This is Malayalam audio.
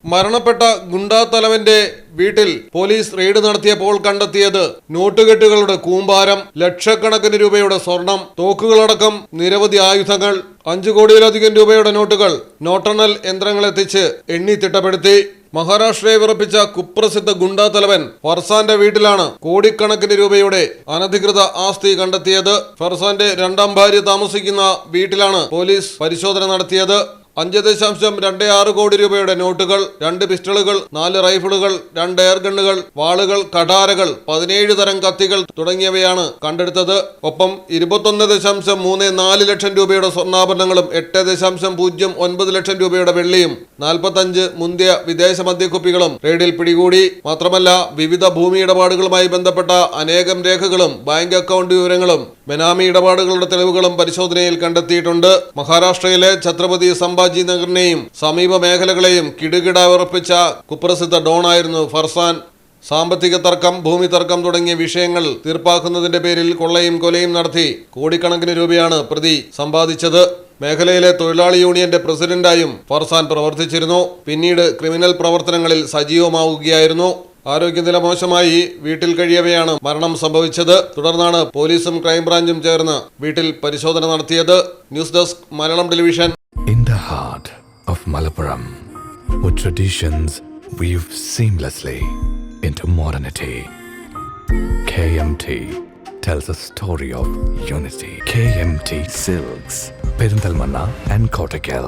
മരണപ്പെട്ട ഗുണ്ടാത്തലവന്റെ വീട്ടിൽ പോലീസ് റെയ്ഡ് നടത്തിയപ്പോൾ കണ്ടെത്തിയത് നോട്ടുകെട്ടുകളുടെ കൂമ്പാരം, ലക്ഷക്കണക്കിന് രൂപയുടെ സ്വർണം, തോക്കുകളടക്കം നിരവധി ആയുധങ്ങൾ, 5 കോടിയിലധികം രൂപയുടെ നോട്ടുകൾ നോട്ടെണ്ണൽ യന്ത്രങ്ങളെത്തിച്ച് എണ്ണി തിട്ടപ്പെടുത്തി. മഹാരാഷ്ട്രയെ വിറപ്പിച്ച കുപ്രസിദ്ധ ഗുണ്ടാത്തലവൻ ഫർസാന്റെ വീട്ടിലാണ് കോടിക്കണക്കിന് രൂപയുടെ അനധികൃത ആസ്തി കണ്ടെത്തിയത്. ഫർസാന്റെ 2ാം ഭാര്യ താമസിക്കുന്ന വീട്ടിലാണ് പോലീസ് പരിശോധന നടത്തിയത്. 5.26 കോടി രൂപയുടെ നോട്ടുകൾ, 2 പിസ്റ്റളുകൾ, 4 റൈഫിളുകൾ, 2 എയർ ഗണ്ണുകൾ, വാളുകൾ, കഠാരകൾ, 17 തരം കത്തികൾ തുടങ്ങിയവയാണ് കണ്ടെടുത്തത്. ഒപ്പം 21.34 ലക്ഷം രൂപയുടെ സ്വർണ്ണാഭരണങ്ങളും 8.09 ലക്ഷം രൂപയുടെ വെള്ളിയും 45 മുന്തിയ വിദേശ മദ്യക്കുപ്പികളും റെയ്ഡിൽ പിടികൂടി. മാത്രമല്ല, വിവിധ ഭൂമി ഇടപാടുകളുമായി ബന്ധപ്പെട്ട അനേകം രേഖകളും ബാങ്ക് അക്കൗണ്ട് വിവരങ്ങളും ബെനാമി ഇടപാടുകളുടെ തെളിവുകളും പരിശോധനയിൽ കണ്ടെത്തിയിട്ടുണ്ട്. മഹാരാഷ്ട്രയിലെ ഛത്രപതി സംഭാജി നഗറിനെയും സമീപ മേഖലകളെയും കിടുകിട വിറപ്പിച്ച കുപ്രസിദ്ധ ഡോണായിരുന്നു ഫർസാൻ. സാമ്പത്തിക തർക്കം, ഭൂമി തർക്കം തുടങ്ങിയ വിഷയങ്ങൾ തീർപ്പാക്കുന്നതിന്റെ പേരിൽ കൊള്ളയും കൊലയും നടത്തി കോടിക്കണക്കിന് രൂപയാണ് പ്രതി സമ്പാദിച്ചത്. മേഖലയിലെ തൊഴിലാളി യൂണിയന്റെ പ്രസിഡന്റായും ഫർസാൻ പ്രവർത്തിച്ചിരുന്നു. പിന്നീട് ക്രിമിനൽ പ്രവർത്തനങ്ങളിൽ സജീവമാവുകയായിരുന്നു. ആരോഗ്യനില മോശമായി വീട്ടിൽ കഴിയവെയാണ് മരണം സംഭവിച്ചത്. തുടർന്നാണ് പോലീസും ക്രൈംബ്രാഞ്ചും ചേർന്ന് വീട്ടിൽ പരിശോധന നടത്തിയത്. News desk, Malayalam television. In the heart of Malappuram, with traditions weave seamlessly into modernity, KMT tells a story of unity. KMT Silks, Perinthalmanna and Kottakkal.